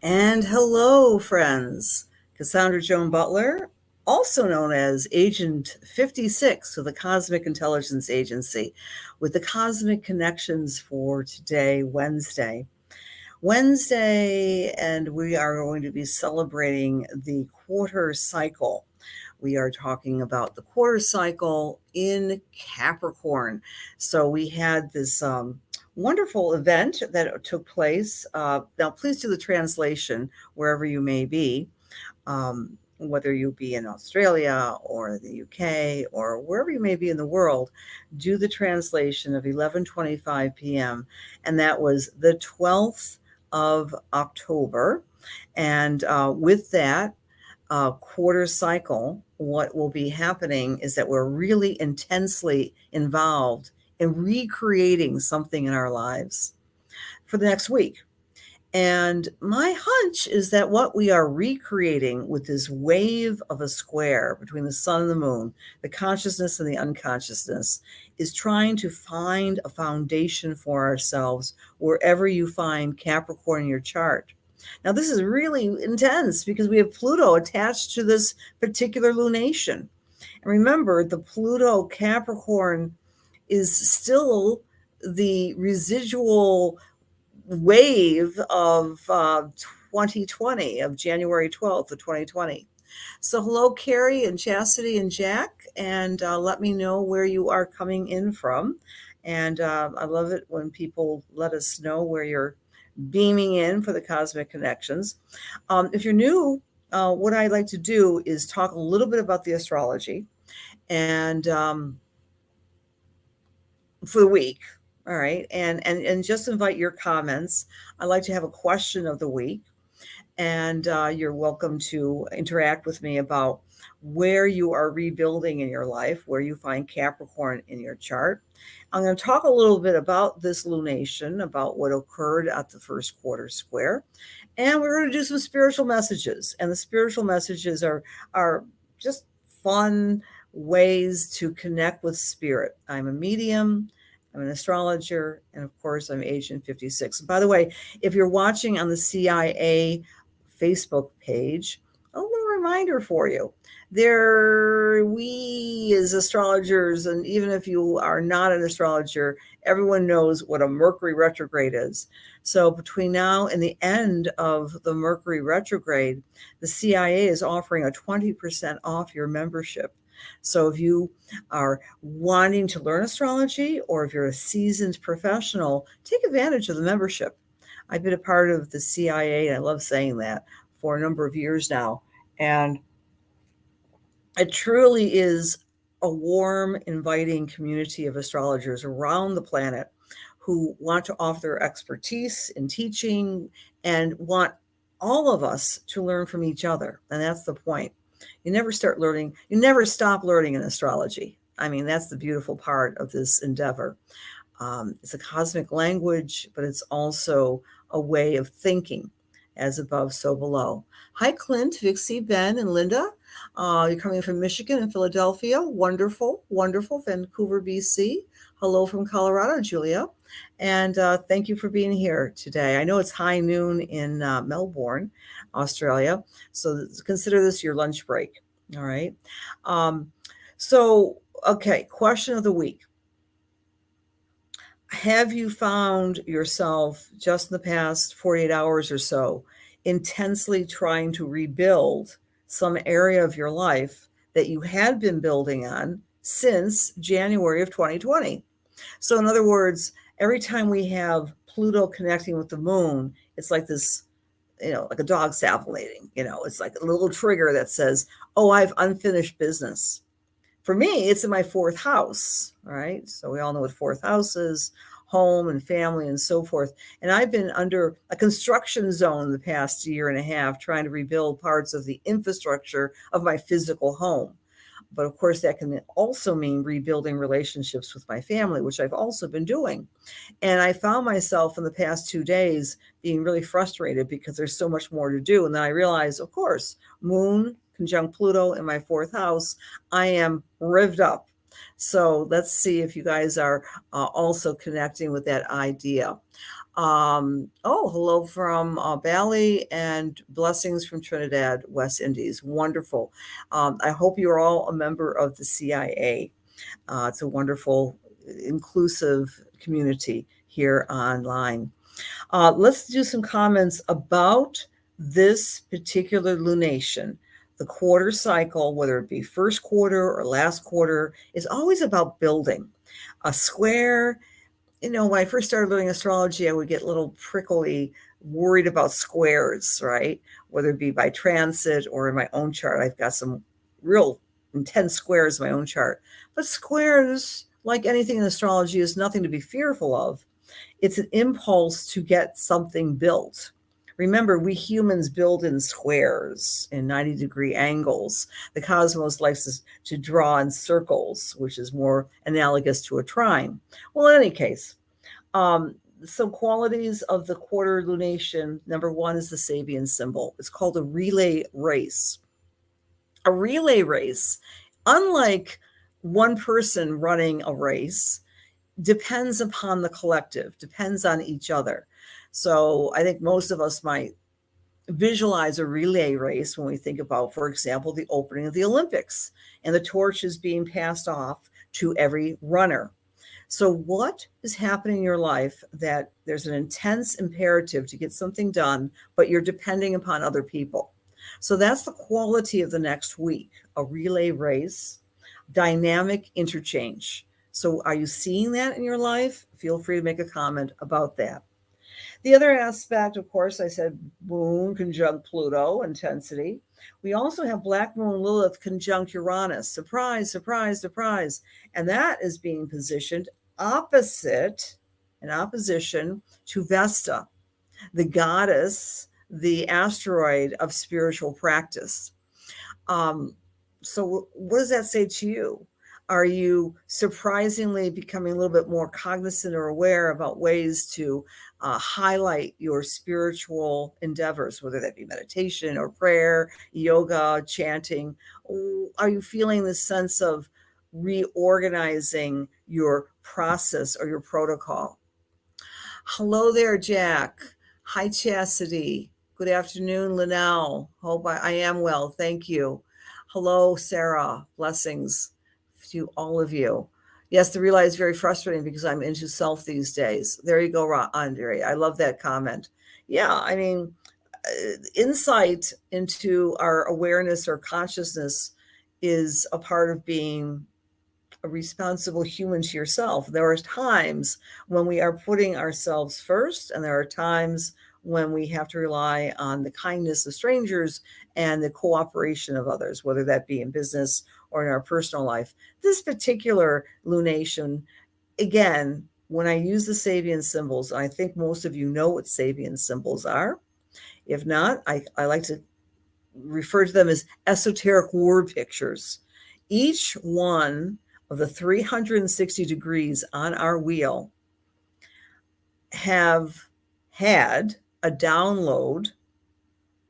And hello, friends. Cassandra Joan Butler, also known as Agent 56 of the Cosmic Intelligence Agency, with the cosmic connections for today, Wednesday. And we are going to be celebrating the quarter cycle. We are talking about the quarter cycle in Capricorn. So we had this wonderful event that took place. Now, please do the translation wherever you may be, whether you be in Australia or the UK or wherever you may be in the world. Do the translation of 11:25 p.m. And that was the 12th of October. And with that quarter cycle, what will be happening is that we're really intensely involved in recreating something in our lives for the next week. And my hunch is that what we are recreating with this wave of a square between the sun and the moon, the consciousness and the unconsciousness, is trying to find a foundation for ourselves wherever you find Capricorn in your chart. Now, this is really intense because we have Pluto attached to this particular lunation. And remember, the Pluto Capricorn is still the residual wave of 2020, of January 12th of 2020. So hello, Carrie and Chastity and Jack, and let me know where you are coming in from. And I love it when people let us know where you're beaming in for the Cosmic Connections. If you're new, what I'd like to do is talk a little bit about the astrology and for the week. All right. And just invite your comments. I'd like to have a question of the week. And you're welcome to interact with me about where you are rebuilding in your life, where you find Capricorn in your chart. I'm going to talk a little bit about this lunation, about what occurred at the first quarter square. And we're going to do some spiritual messages. And the spiritual messages are just fun ways to connect with spirit. I'm a medium. I'm an astrologer, and of course, I'm Agent 56. By the way, if you're watching on the CIA Facebook page, a little reminder for you. We as astrologers, and even if you are not an astrologer, everyone knows what a Mercury retrograde is. So between now and the end of the Mercury retrograde, the CIA is offering a 20% off your membership. So if you are wanting to learn astrology, or if you're a seasoned professional, take advantage of the membership. I've been a part of the CIA, and I love saying that, for a number of years now. And it truly is a warm, inviting community of astrologers around the planet who want to offer their expertise in teaching and want all of us to learn from each other. And that's the point. You never stop learning in astrology. I mean, that's the beautiful part of this endeavor. It's a cosmic language, but it's also a way of thinking, as above, so below. Hi, Clint, Vixie, Ben, and Linda. You're coming from Michigan and Philadelphia. Wonderful, wonderful. Vancouver, BC. Hello from Colorado, Julia. And thank you for being here today. I know it's high noon in Melbourne, Australia. So consider this your lunch break. All right. Okay, question of the week. Have you found yourself just in the past 48 hours or so intensely trying to rebuild some area of your life that you had been building on since January of 2020? So in other words, every time we have Pluto connecting with the moon, it's like this, like a dog salivating, it's like a little trigger that says, oh, I have unfinished business. For me, it's in my fourth house, right? So we all know what fourth house is, home and family and so forth. And I've been under a construction zone the past year and a half, trying to rebuild parts of the infrastructure of my physical home. But of course, that can also mean rebuilding relationships with my family, which I've also been doing. And I found myself in the past 2 days being really frustrated because there's so much more to do. And then I realized, of course, Moon conjunct Pluto in my fourth house, I am revved up. So let's see if you guys are also connecting with that idea. Oh, hello from Bali, and blessings from Trinidad, West Indies. Wonderful. I hope you're all a member of the CIA. It's a wonderful, inclusive community here online. Let's do some comments about this particular lunation. The quarter cycle, whether it be first quarter or last quarter, is always about building. A square, when I first started learning astrology, I would get a little prickly, worried about squares, right? Whether it be by transit or in my own chart. I've got some real intense squares in my own chart. But squares, like anything in astrology, is nothing to be fearful of. It's an impulse to get something built. Remember, we humans build in squares, in 90-degree angles. The cosmos likes to draw in circles, which is more analogous to a trine. Well, in any case, some qualities of the quarter lunation. Number one is the Sabian symbol. It's called a relay race. A relay race, unlike one person running a race, depends upon the collective, depends on each other. So I think most of us might visualize a relay race when we think about, for example, the opening of the Olympics and the torch is being passed off to every runner. So what is happening in your life that there's an intense imperative to get something done, but you're depending upon other people? So that's the quality of the next week, a relay race, dynamic interchange. So are you seeing that in your life? Feel free to make a comment about that. The other aspect, of course, I said moon conjunct Pluto, intensity. We also have black moon Lilith conjunct Uranus. Surprise, surprise, surprise. And that is being positioned in opposition to Vesta, the goddess, the asteroid of spiritual practice. So what does that say to you? Are you surprisingly becoming a little bit more cognizant or aware about ways to highlight your spiritual endeavors, whether that be meditation or prayer, yoga, chanting? Are you feeling this sense of reorganizing your process or your protocol? Hello there, Jack. Hi, Chastity. Good afternoon, Linnell. Hope I am well. Thank you. Hello, Sarah. Blessings to all of you. Yes, the relay is very frustrating because I'm into self these days. There you go, Andre. I love that comment. Yeah, I mean, insight into our awareness or consciousness is a part of being a responsible human to yourself. There are times when we are putting ourselves first, and there are times when we have to rely on the kindness of strangers and the cooperation of others, whether that be in business or in our personal life. This particular lunation, again, when I use the Sabian symbols, I think most of you know what Sabian symbols are. If not, I like to refer to them as esoteric word pictures. Each one of the 360 degrees on our wheel have had a download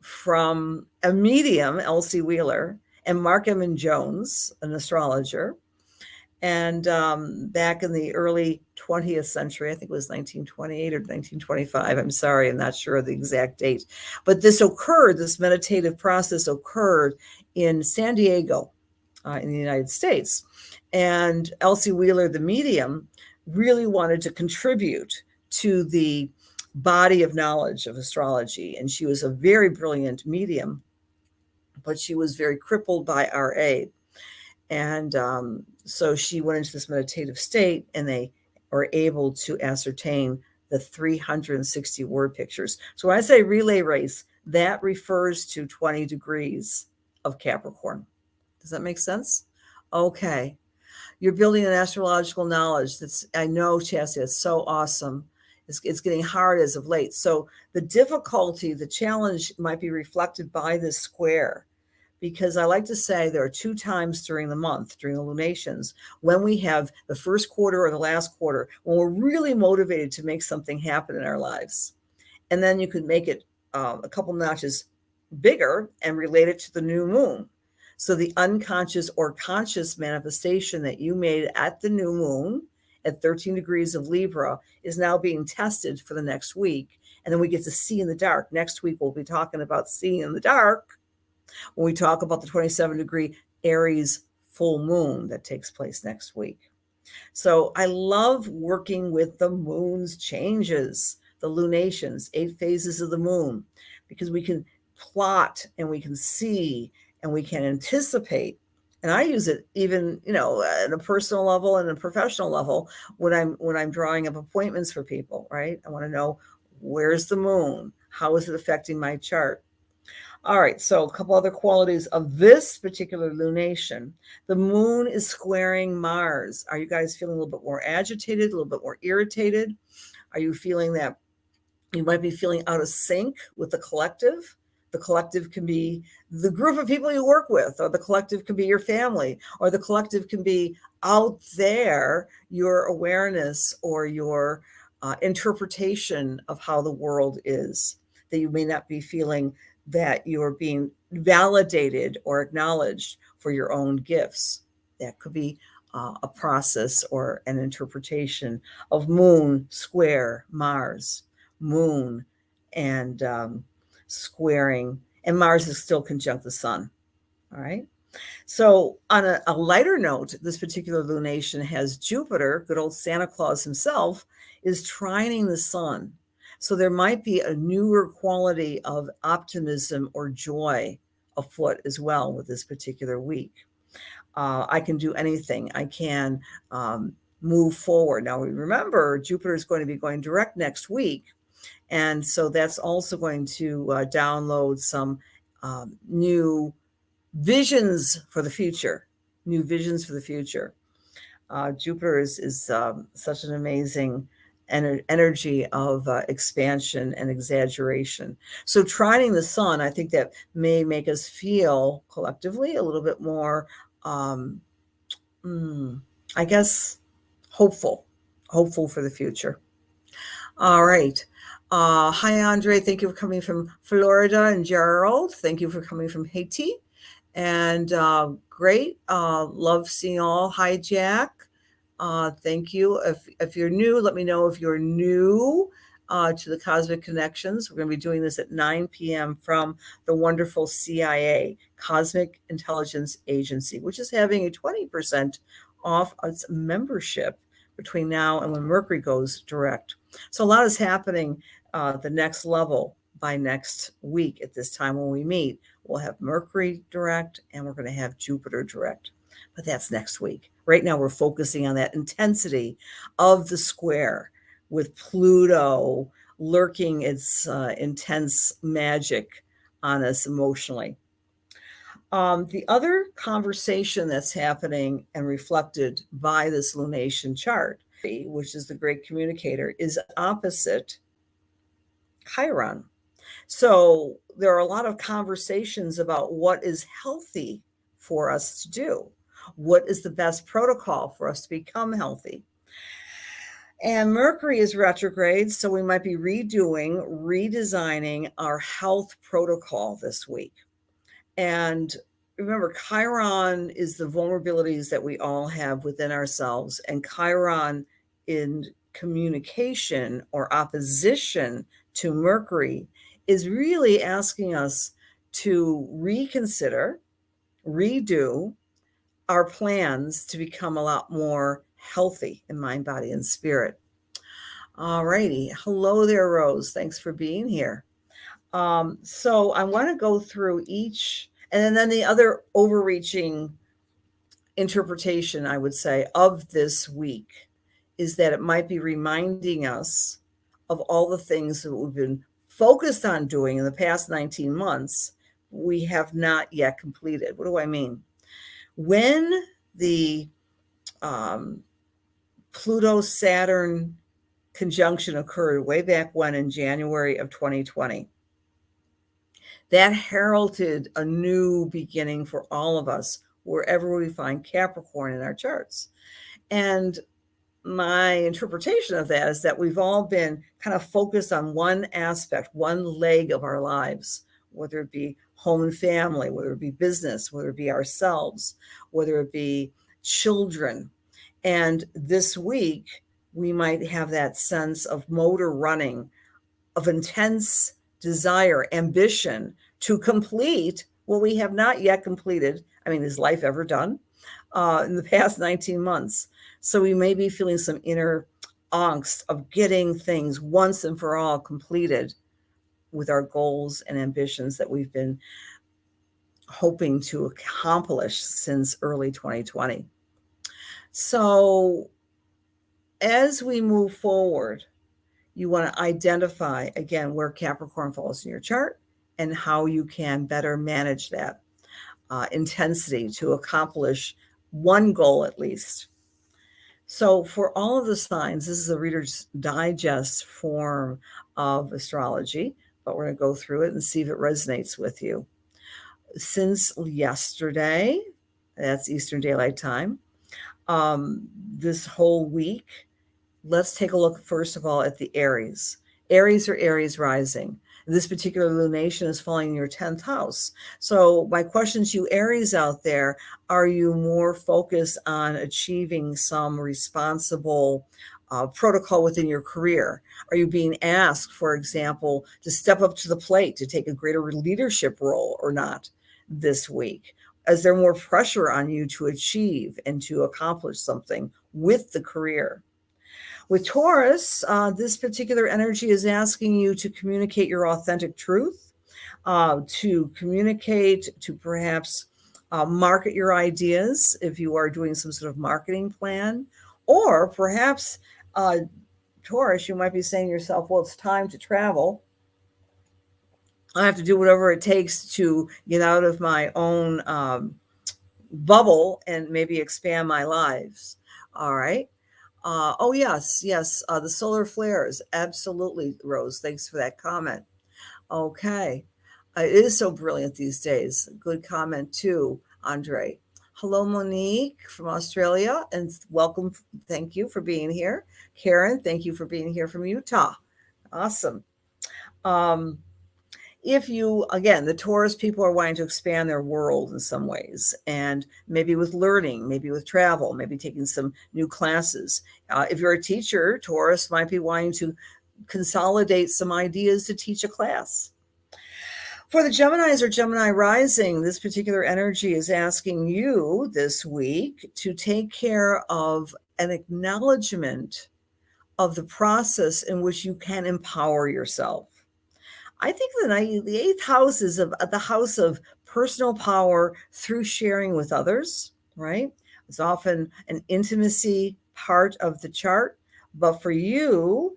from a medium, Elsie Wheeler, and Mark Emmon Jones, an astrologer. And back in the early 20th century, I think it was 1928 or 1925. I'm sorry, I'm not sure of the exact date. But this meditative process occurred in San Diego, in the United States. And Elsie Wheeler, the medium, really wanted to contribute to the body of knowledge of astrology. And she was a very brilliant medium, but she was very crippled by RA. And so she went into this meditative state, and they were able to ascertain the 360 word pictures. So when I say relay race, that refers to 20 degrees of Capricorn. Does that make sense? Okay. You're building an astrological knowledge. I know, Chastity, it's so awesome. It's getting hard as of late. So the difficulty, the challenge might be reflected by this square, because I like to say there are 2 times during the month, during the lunations, when we have the first quarter or the last quarter, when we're really motivated to make something happen in our lives. And then you could make it a couple notches bigger and relate it to the new moon. So the unconscious or conscious manifestation that you made at the new moon at 13 degrees of Libra is now being tested for the next week. And then we get to see in the dark. Next week, we'll be talking about seeing in the dark when we talk about the 27-degree Aries full moon that takes place next week. So I love working with the moon's changes, the lunations, 8 phases of the moon, because we can plot and we can see and we can anticipate. And I use it even, at a personal level and a professional level when I'm drawing up appointments for people, right? I want to know, where's the moon? How is it affecting my chart? All right, so a couple other qualities of this particular lunation. The moon is squaring Mars. Are you guys feeling a little bit more agitated, a little bit more irritated? Are you feeling that you might be feeling out of sync with the collective? The collective can be the group of people you work with, or the collective can be your family, or the collective can be out there, your awareness or your interpretation of how the world is, that you may not be feeling that you're being validated or acknowledged for your own gifts. That could be a process or an interpretation of moon square Mars, moon and squaring, and Mars is still conjunct the sun. All right. So on a lighter note, this particular lunation has Jupiter, good old Santa Claus himself, is trining the sun. So there might be a newer quality of optimism or joy afoot as well with this particular week. I can do anything. I can move forward. Now, remember, Jupiter is going to be going direct next week. And so that's also going to download some new visions for the future, new visions for the future. Jupiter is such an amazing energy of expansion and exaggeration. So trining the sun, I think that may make us feel collectively a little bit more, I guess, hopeful for the future. All right. Hi, Andre. Thank you for coming from Florida, and Gerald. Thank you for coming from Haiti. And great. Love seeing all. Hi, Jack. Thank you. If you're new, let me know if you're new to the Cosmic Connections. We're going to be doing this at 9 p.m. from the wonderful CIA, Cosmic Intelligence Agency, which is having a 20% off its membership between now and when Mercury goes direct. So a lot is happening the next level by next week at this time when we meet. We'll have Mercury direct and we're going to have Jupiter direct. But that's next week. Right now, we're focusing on that intensity of the square with Pluto lurking its intense magic on us emotionally. The other conversation that's happening and reflected by this lunation chart, which is the great communicator, is opposite Chiron. So there are a lot of conversations about what is healthy for us to do. What is the best protocol for us to become healthy? And Mercury is retrograde, so we might be redesigning our health protocol this week. And remember, Chiron is the vulnerabilities that we all have within ourselves. And Chiron in communication or opposition to Mercury is really asking us to reconsider, redo our plans to become a lot more healthy in mind, body, and spirit. All righty. Hello there, Rose. Thanks for being here. So I want to go through each, and then the other overreaching interpretation, I would say, of this week is that it might be reminding us of all the things that we've been focused on doing in the past 19 months, we have not yet completed. What do I mean? When the Pluto-Saturn conjunction occurred way back when in January of 2020, that heralded a new beginning for all of us, wherever we find Capricorn in our charts. And my interpretation of that is that we've all been kind of focused on one aspect, one leg of our lives, whether it be home and family, whether it be business, whether it be ourselves, whether it be children. And this week, we might have that sense of motor running, of intense desire, ambition to complete what we have not yet completed. I mean, is life ever done? In the past 19 months. So we may be feeling some inner angst of getting things once and for all completed with our goals and ambitions that we've been hoping to accomplish since early 2020. So as we move forward, you want to identify, again, where Capricorn falls in your chart and how you can better manage that intensity to accomplish one goal at least. So for all of the signs, this is a Reader's Digest form of astrology, but we're going to go through it and see if it resonates with you. Since yesterday, that's Eastern Daylight Time, this whole week, let's take a look, first of all, at the Aries. Aries or Aries rising. This particular lunation is falling in your 10th house. So my question to you, Aries out there, are you more focused on achieving some responsible protocol within your career? Are you being asked, for example, to step up to the plate, to take a greater leadership role or not this week? Is there more pressure on you to achieve and to accomplish something with the career? With Taurus, this particular energy is asking you to communicate your authentic truth, to communicate, to perhaps market your ideas if you are doing some sort of marketing plan, or perhaps Taurus, you might be saying to yourself, well, it's time to travel. I have to do whatever it takes to get out of my own bubble and maybe expand my lives. All right. Oh, yes. The solar flares. Absolutely, Rose. Thanks for that comment. Okay. It is so brilliant these days. Good comment too, Andre. Hello, Monique from Australia, and welcome. Thank you for being here. Karen, thank you for being here from Utah. Awesome. If you, again, the Taurus people are wanting to expand their world in some ways, and maybe with learning, maybe with travel, maybe taking some new classes. If you're a teacher, Taurus might be wanting to consolidate some ideas to teach a class. For the Geminis or Gemini rising, this particular energy is asking you this week to take care of an acknowledgement of the process in which you can empower yourself. I think the eighth house is the house of personal power through sharing with others, right? It's often an intimacy part of the chart. But for you,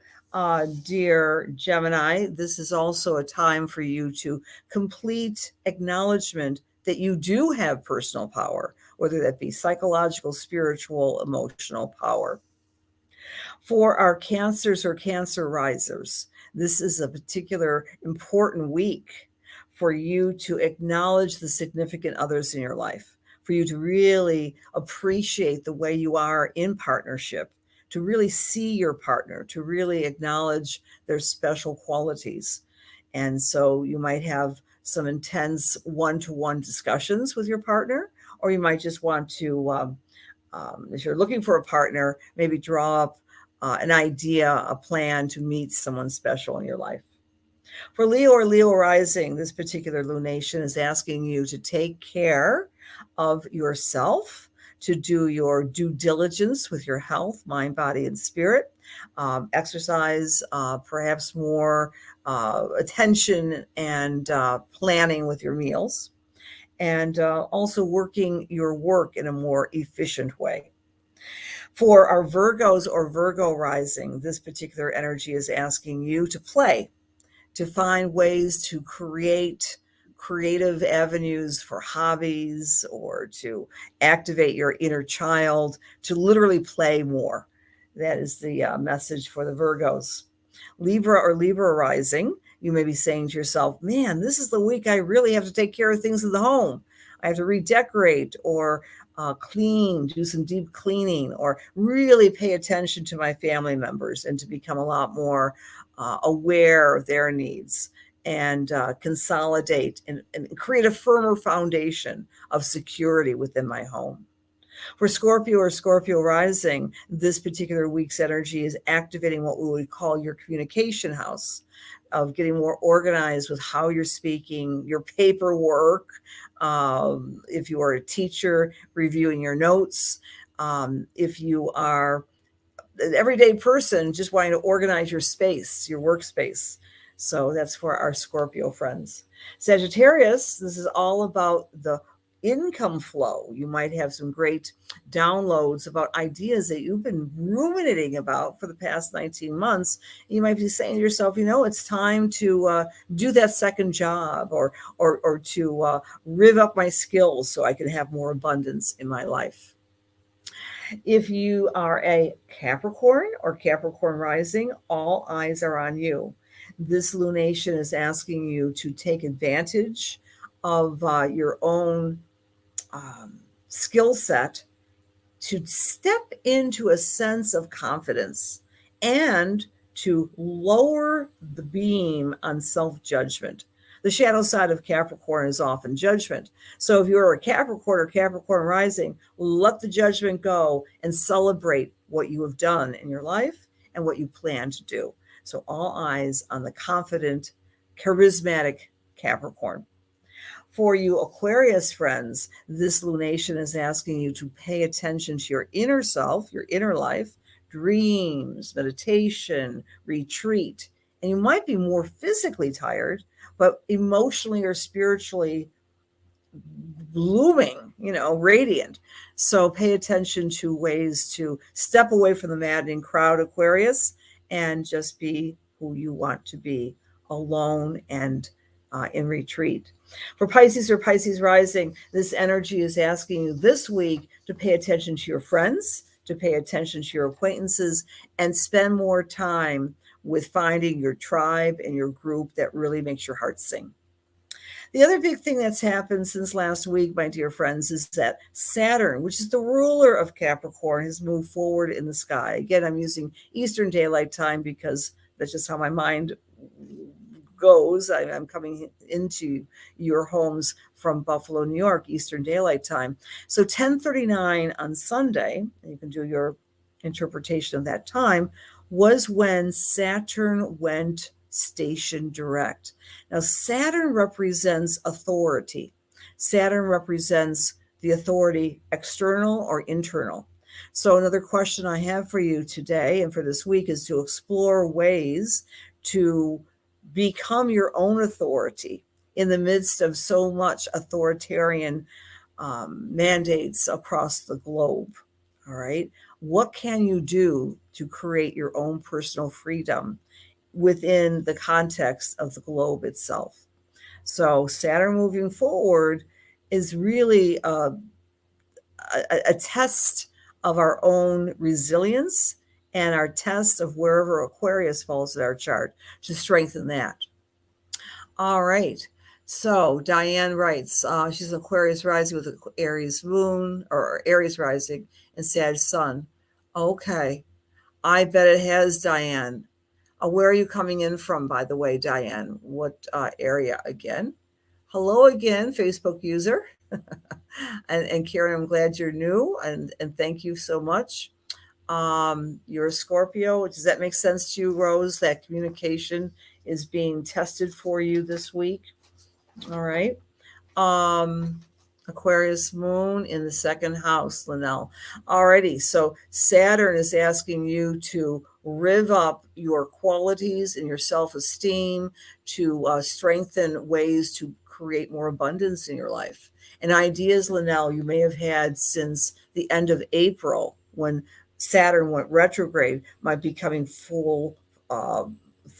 dear Gemini, this is also a time for you to complete acknowledgement that you do have personal power, whether that be psychological, spiritual, emotional power. For our Cancers or Cancer risers, this is a particular important week for you to acknowledge the significant others in your life, for you to really appreciate the way you are in partnership, to really see your partner, to really acknowledge their special qualities. And so you might have some intense one-to-one discussions with your partner, or you might just want to, if you're looking for a partner, maybe draw up an idea, a plan to meet someone special in your life. For Leo or Leo rising, this particular lunation is asking you to take care of yourself, to do your due diligence with your health, mind, body, and spirit, exercise, perhaps more attention and planning with your meals, and also working your work in a more efficient way. For our Virgos or Virgo rising, this particular energy is asking you to play, to find ways to create creative avenues for hobbies, or to activate your inner child, to literally play more. That is the message for the Virgos. Libra or Libra rising, you may be saying to yourself, man, this is the week I really have to take care of things in the home. I have to redecorate or clean, do some deep cleaning, or really pay attention to my family members and to become a lot more aware of their needs. and consolidate and create a firmer foundation of security within my home. For Scorpio or Scorpio rising, this particular week's energy is activating what we would call your communication house, of getting more organized with how you're speaking, your paperwork. If you are a teacher, reviewing your notes. If you are an everyday person, just wanting to organize your space, your workspace. So that's for our Scorpio friends. Sagittarius, this is all about the income flow. You might have some great downloads about ideas that you've been ruminating about for the past 19 months. You might be saying to yourself, it's time to do that second job, or to rev up my skills so I can have more abundance in my life. If you are a Capricorn or Capricorn rising, all eyes are on you. This lunation is asking you to take advantage of your own skill set, to step into a sense of confidence and to lower the beam on self-judgment. The shadow side of Capricorn is often judgment. So if you're a Capricorn or Capricorn rising, let the judgment go and celebrate what you have done in your life and what you plan to do. So all eyes on the confident, charismatic Capricorn. For you Aquarius friends, this lunation is asking you to pay attention to your inner self, your inner life, dreams, meditation, retreat. And you might be more physically tired, but emotionally or spiritually blooming, radiant. So pay attention to ways to step away from the maddening crowd, Aquarius, and just be who you want to be, alone and in retreat. For Pisces or Pisces rising, this energy is asking you this week to pay attention to your friends, to pay attention to your acquaintances, and spend more time with finding your tribe and your group that really makes your heart sing. The other big thing that's happened since last week, my dear friends, is that Saturn, which is the ruler of Capricorn, has moved forward in the sky. Again, I'm using Eastern Daylight Time because that's just how my mind goes. I'm coming into your homes from Buffalo, New York, Eastern Daylight Time. So 10:39 on Sunday, you can do your interpretation of that time, was when Saturn went station direct. Now, Saturn represents authority. Saturn represents the authority, external or internal. So another question I have for you today and for this week is to explore ways to become your own authority in the midst of so much authoritarian mandates across the globe. All right. What can you do to create your own personal freedom within the context of the globe itself? So Saturn moving forward is really a test of our own resilience and our test of wherever Aquarius falls in our chart to strengthen that. All right. So Diane writes, she's an Aquarius rising with an Aries moon, or Aries rising and Sag sun. Okay. I bet it has, Diane. Where are you coming in from, by the way, Diane? What area again? Hello again, Facebook user. and Karen, I'm glad you're new, and thank you so much. You're a Scorpio. Does that make sense to you, Rose, that communication is being tested for you this week? All right. Aquarius moon in the second house, Linnell. Alrighty, so Saturn is asking you to rev up your qualities and your self-esteem, to strengthen ways to create more abundance in your life. And ideas, Linnell, you may have had since the end of April when Saturn went retrograde, might be coming full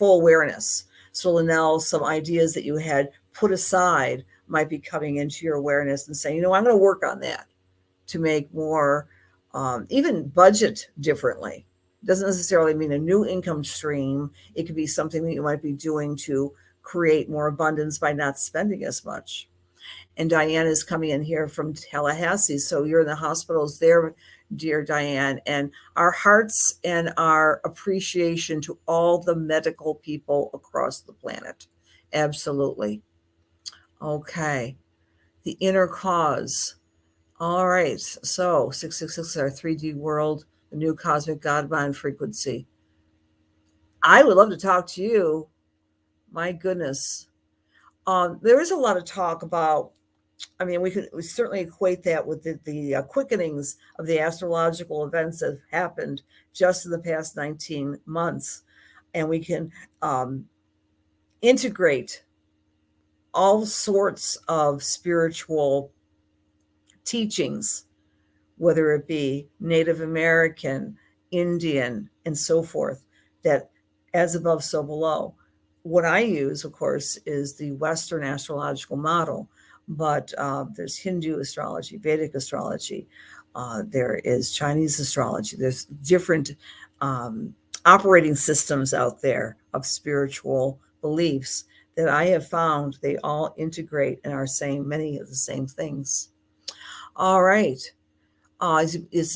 awareness. So Linnell, some ideas that you had put aside might be coming into your awareness and saying, I'm going to work on that to make more, even budget differently. It doesn't necessarily mean a new income stream. It could be something that you might be doing to create more abundance by not spending as much. And Diane is coming in here from Tallahassee. So you're in the hospitals there, dear Diane. And our hearts and our appreciation to all the medical people across the planet. Absolutely. Okay. The inner cause. All right. So 666 is our 3D world, the new cosmic God mind frequency. I would love to talk to you. My goodness. There is a lot of talk about, I mean, we certainly equate that with the quickenings of the astrological events that have happened just in the past 19 months. And we can integrate all sorts of spiritual teachings, whether it be Native American, Indian, and so forth, that as above, so below. What I use, of course, is the Western astrological model, but there's Hindu astrology, Vedic astrology, there is Chinese astrology, there's different operating systems out there of spiritual beliefs that I have found they all integrate and are saying many of the same things. All right.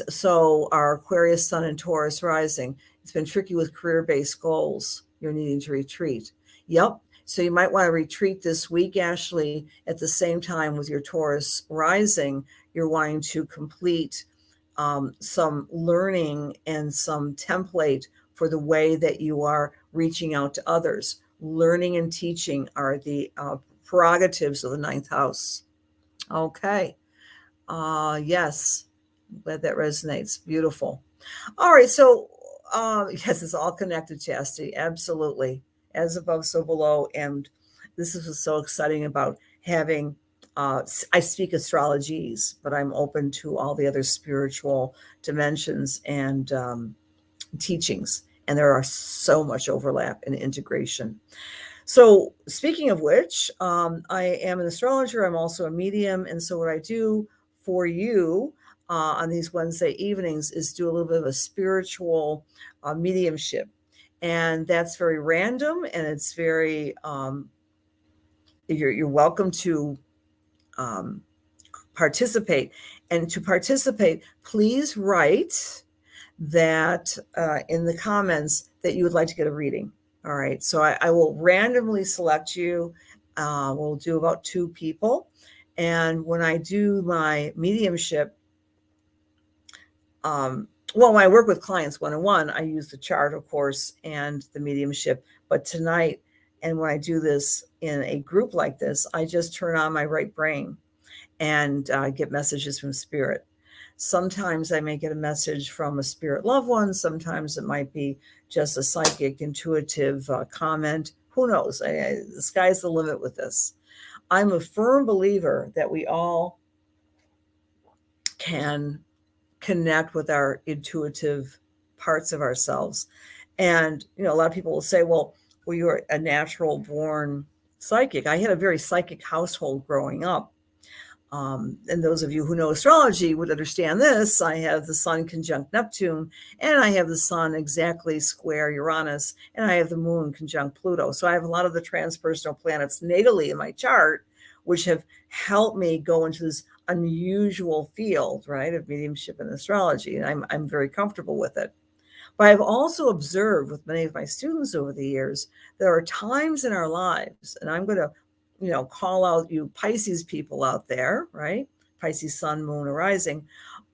So our Aquarius sun and Taurus rising. It's been tricky with career-based goals. You're needing to retreat. Yep. So you might want to retreat this week, Ashley. At the same time with your Taurus rising, you're wanting to complete some learning and some template for the way that you are reaching out to others. Learning and teaching are the prerogatives of the ninth house. Okay. Yes. Glad that resonates. Beautiful. All right. So, yes, it's all connected, Chastity. Absolutely. As above, so below. And this is what's so exciting about having, I speak astrologies, but I'm open to all the other spiritual dimensions and teachings. And there are so much overlap and integration. So, speaking of which, I am an astrologer. I'm also a medium. And so, what I do for you on these Wednesday evenings is do a little bit of a spiritual mediumship. And that's very random and it's very, you're welcome to participate. And to participate, please write that in the comments that you would like to get a reading. All right. So I will randomly select you. We'll do about 2 people. And when I do my mediumship, well, when I work with clients one-on-one, I use the chart, of course, and the mediumship. But tonight, and when I do this in a group like this, I just turn on my right brain and get messages from spirit. Sometimes I may get a message from a spirit loved one. Sometimes it might be just a psychic, intuitive comment. Who knows? The sky's the limit with this. I'm a firm believer that we all can connect with our intuitive parts of ourselves. And, a lot of people will say, well, you're a natural born psychic. I had a very psychic household growing up. And those of you who know astrology would understand this. I have the sun conjunct Neptune, and I have the sun exactly square Uranus, and I have the moon conjunct Pluto. So I have a lot of the transpersonal planets natally in my chart, which have helped me go into this unusual field, right, of mediumship and astrology. And I'm very comfortable with it. But I've also observed with many of my students over the years, there are times in our lives, and I'm going to call out you Pisces people out there, right? Pisces sun, moon, arising,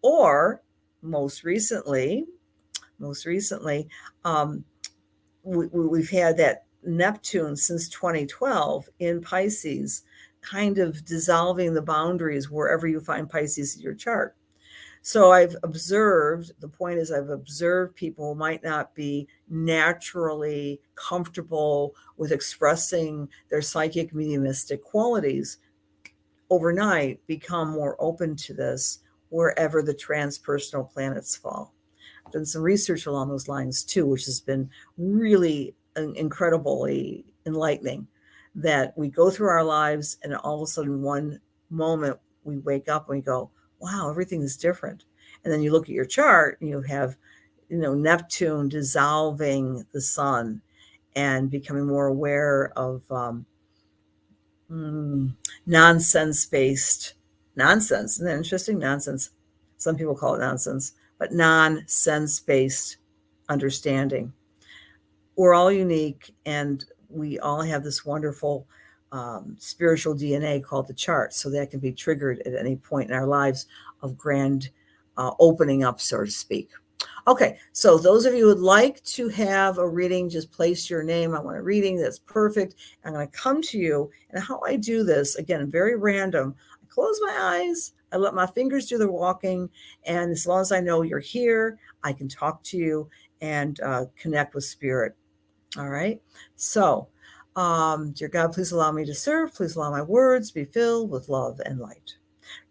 or most recently, we've had that Neptune since 2012 in Pisces, kind of dissolving the boundaries wherever you find Pisces in your chart. So I've observed, the point is I've observed people who might not be naturally comfortable with expressing their psychic mediumistic qualities overnight become more open to this wherever the transpersonal planets fall. I've done some research along those lines too, which has been really incredibly enlightening, that we go through our lives and all of a sudden one moment we wake up and we go, wow, everything is different. And then you look at your chart and you have, Neptune dissolving the sun and becoming more aware of nonsense-based nonsense. Isn't that interesting? Nonsense. Some people call it nonsense, but nonsense-based understanding. We're all unique, and we all have this wonderful spiritual DNA called the chart, so that can be triggered at any point in our lives of grand opening up, so to speak. Okay, so those of you who would like to have a reading, just place your name. I want a reading. That's perfect. I'm going to come to you. And how I do this, again, very random. I close my eyes. I let my fingers do the walking. And as long as I know you're here, I can talk to you and connect with spirit. All right. So, dear God, please allow me to serve. Please allow my words to be filled with love and light,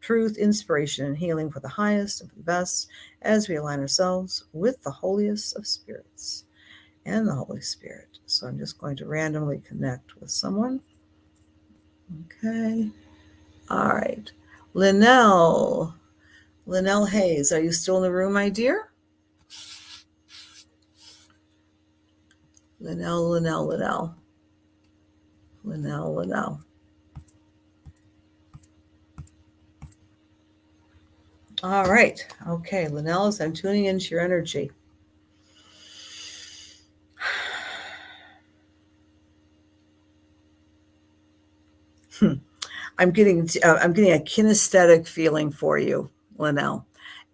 truth, inspiration, and healing for the highest and for the best, as we align ourselves with the holiest of spirits and the Holy Spirit. So I'm just going to randomly connect with someone. Okay. All right. Linnell Hayes, are you still in the room, my dear? Linnell. All right. Okay, Linnell, as I'm tuning into your energy. I'm getting a kinesthetic feeling for you, Linnell.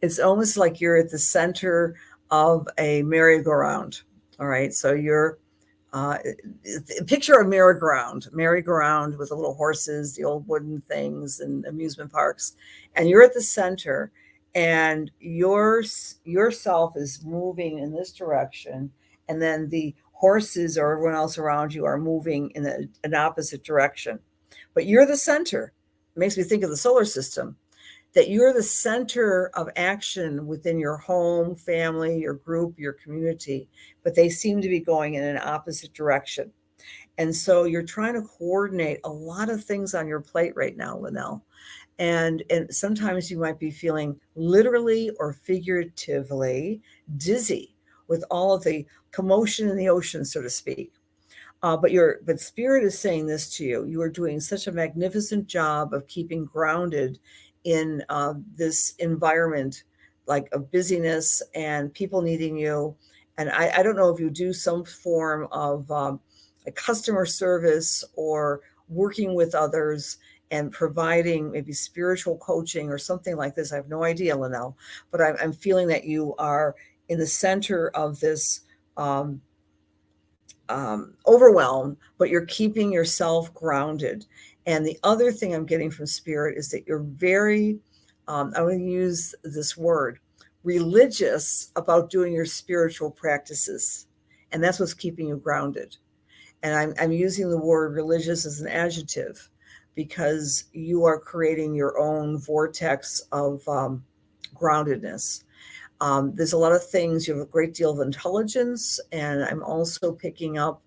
It's almost like you're at the center of a merry-go-round. All right, so you're picture a merry-go-round with the little horses, the old wooden things, and amusement parks, and you're at the center, and yourself is moving in this direction, and then the horses or everyone else around you are moving in an opposite direction. But you're the center. It makes me think of the solar system, that you're the center of action within your home, family, your group, your community, but they seem to be going in an opposite direction. And so you're trying to coordinate a lot of things on your plate right now, Linnell. And sometimes you might be feeling literally or figuratively dizzy with all of the commotion in the ocean, so to speak. But spirit is saying this to you. You are doing such a magnificent job of keeping grounded in this environment, like of busyness and people needing you. And I don't know if you do some form of a customer service or working with others and providing maybe spiritual coaching or something like this. I have no idea, Linnell, but I'm feeling that you are in the center of this overwhelmed, but you're keeping yourself grounded. And the other thing I'm getting from spirit is that you're very, I'm going to use this word, religious about doing your spiritual practices. And that's what's keeping you grounded. And I'm using the word religious as an adjective because you are creating your own vortex of groundedness. There's a lot of things. You have a great deal of intelligence, and I'm also picking up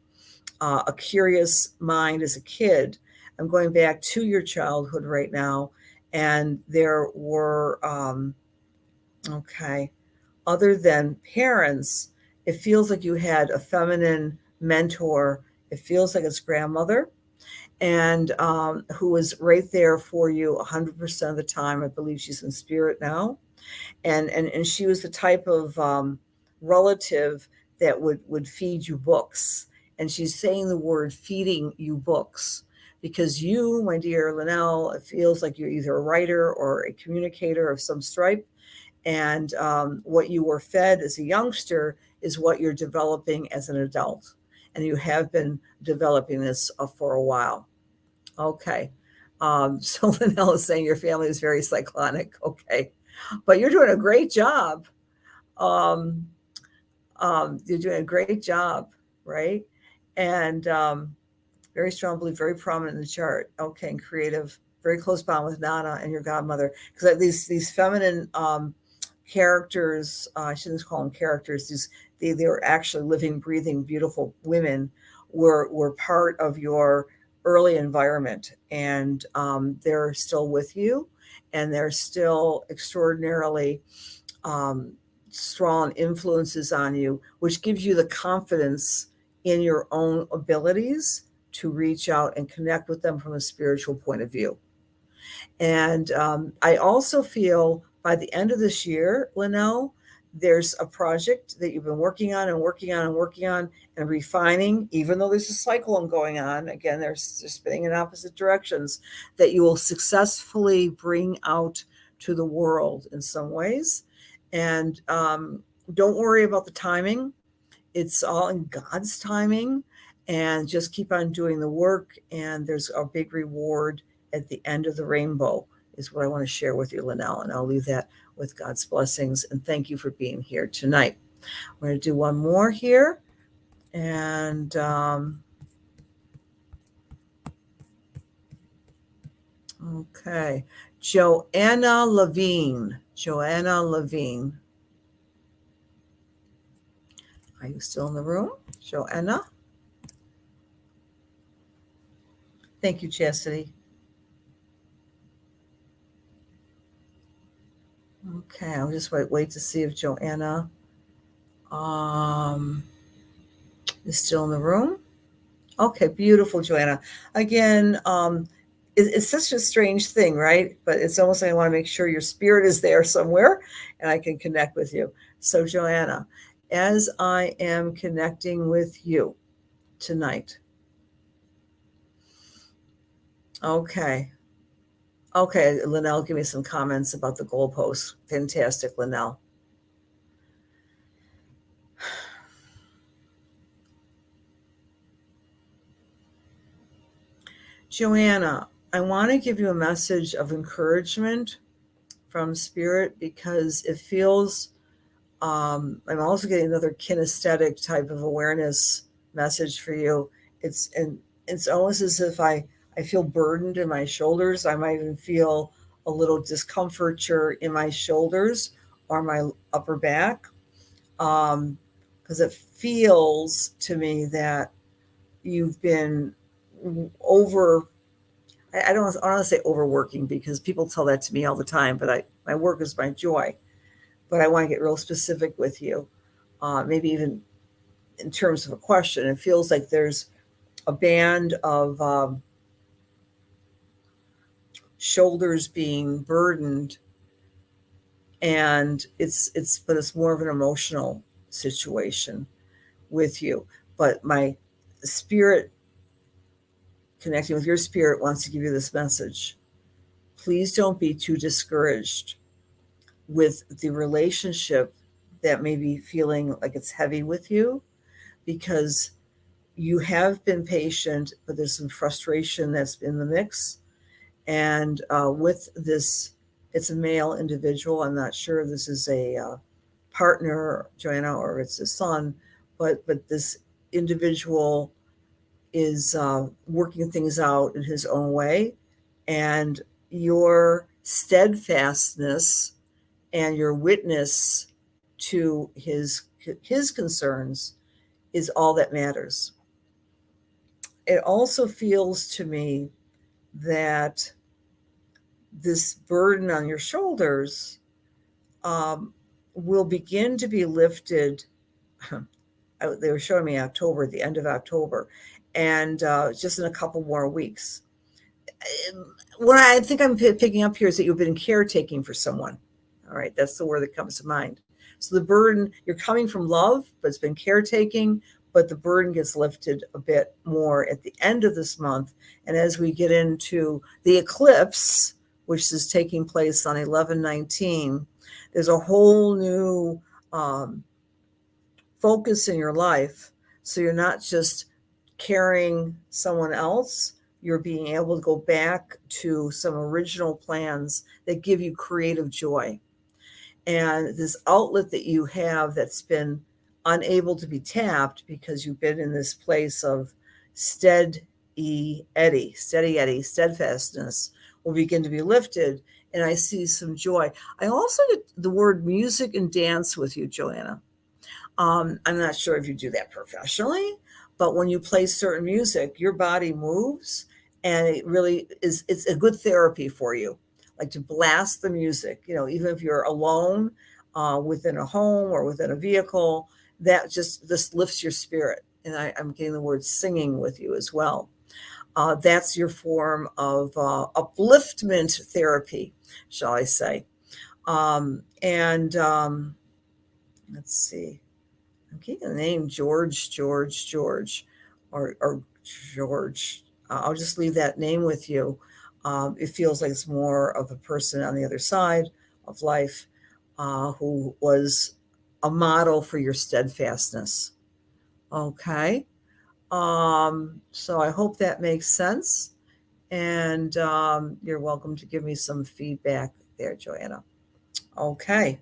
a curious mind as a kid. I'm going back to your childhood right now, and there were, other than parents, it feels like you had a feminine mentor. It feels like it's grandmother, and who was right there for you 100% of the time. I believe she's in spirit now. And she was the type of relative that would feed you books. And she's saying the word feeding you books because you, my dear Linnell, it feels like you're either a writer or a communicator of some stripe. And what you were fed as a youngster is what you're developing as an adult. And you have been developing this for a while. Okay. So Linnell is saying your family is very cyclonic. Okay. But you're doing a great job. You're doing a great job, right? And very strong belief, very prominent in the chart. Okay, and creative, very close bond with Nana and your godmother. Because these feminine characters, I shouldn't call them characters. They were actually living, breathing, beautiful women. Were part of your early environment, and they're still with you. And they're still extraordinarily strong influences on you, which gives you the confidence in your own abilities to reach out and connect with them from a spiritual point of view. And I also feel by the end of this year, Linnell, there's a project that you've been working on and refining, even though there's a cyclone going on. Again, they're spinning in opposite directions, that you will successfully bring out to the world in some ways. And don't worry about the timing. It's all in God's timing, and just keep on doing the work. And there's a big reward at the end of the rainbow is what I want to share with you, Linnell. And I'll leave that with God's blessings. And thank you for being here tonight. We're going to do one more here. And okay. Joanna Levine. Are you still in the room? Joanna? Thank you, Chastity. Okay, I'll just wait to see if Joanna is still in the room. Okay, beautiful, Joanna. Again, it's such a strange thing, right? But it's almost like I want to make sure your spirit is there somewhere and I can connect with you. So, Joanna, as I am connecting with you tonight. Okay, Linnell, give me some comments about the goalposts. Fantastic, Linnell. Joanna, I want to give you a message of encouragement from Spirit, because it feels, I'm also getting another kinesthetic type of awareness message for you. It's almost as if I feel burdened in my shoulders. I might even feel a little discomforture in my shoulders or my upper back, because it feels to me that you've been I don't want to say overworking, because people tell that to me all the time, but my work is my joy. But I want to get real specific with you, maybe even in terms of a question. It feels like there's a band of shoulders being burdened, and but it's more of an emotional situation with you. But my spirit, connecting with your spirit, wants to give you this message. Please don't be too discouraged with the relationship that may be feeling like it's heavy with you, because you have been patient, but there's some frustration that's in the mix. And with this, it's a male individual. I'm not sure if this is a partner, Joanna, or it's a son, but this individual is working things out in his own way. And your steadfastness and your witness to his concerns is all that matters. It also feels to me that this burden on your shoulders will begin to be lifted. They were showing me October, the end of October, and just in a couple more weeks. What I think I'm picking up here is that you've been caretaking for someone. All right, that's the word that comes to mind. So the burden, you're coming from love, but it's been caretaking, but the burden gets lifted a bit more at the end of this month. And as we get into the eclipse, which is taking place on 11/19, there's a whole new focus in your life. So you're not just carrying someone else, you're being able to go back to some original plans that give you creative joy. And this outlet that you have that's been unable to be tapped because you've been in this place of steady eddy, steadfastness, will begin to be lifted. And I see some joy. I also get the word music and dance with you, Joanna. I'm not sure if you do that professionally, but when you play certain music, your body moves, and it really is, it's a good therapy for you. Like to blast the music, even if you're alone within a home or within a vehicle, that just lifts your spirit. And I'm getting the word singing with you as well. That's your form of upliftment therapy, shall I say. And Let's see. I'm keeping the name George, or George. I'll just leave that name with you. It feels like it's more of a person on the other side of life who was a model for your steadfastness. Okay. So I hope that makes sense. And you're welcome to give me some feedback there, Joanna. Okay.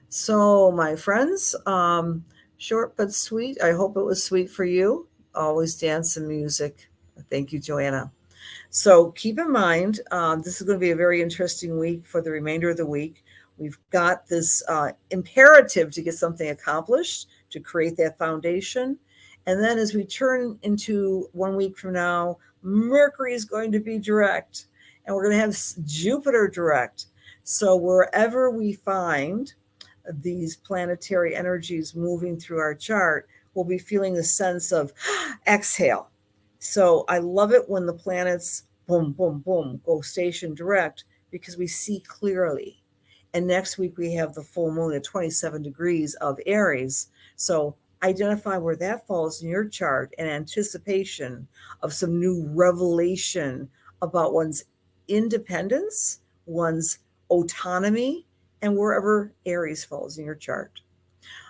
So, my friends, short but sweet. I hope it was sweet for you. Always dance and music. Thank you, Joanna. So keep in mind, this is going to be a very interesting week for the remainder of the week. We've got this imperative to get something accomplished, to create that foundation. And then as we turn into 1 week from now, Mercury is going to be direct, and we're going to have Jupiter direct. So wherever we find these planetary energies moving through our chart, we'll be feeling the sense of exhale. So I love it when the planets boom, boom, boom go station direct because we see clearly. And next week we have the full moon at 27 degrees of Aries. So identify where that falls in your chart in anticipation of some new revelation about one's independence, one's autonomy, and wherever Aries falls in your chart.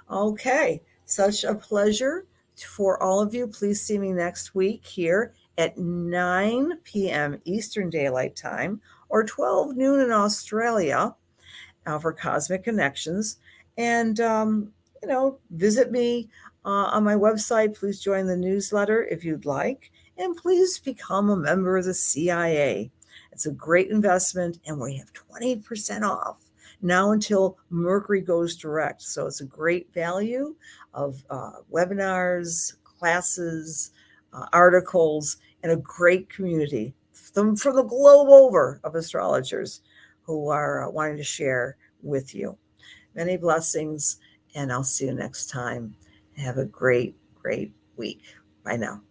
Okay, such a pleasure for all of you. Please see me next week here at 9 p.m. Eastern Daylight Time or 12 noon in Australia for Cosmic Connections. And, visit me on my website. Please join the newsletter if you'd like. And please become a member of the CIA. It's a great investment, and we have 20% off now until Mercury goes direct. So it's a great value of webinars, classes, articles, and a great community from the globe over of astrologers who are wanting to share with you. Many blessings, and I'll see you next time. Have a great, great week. Bye now.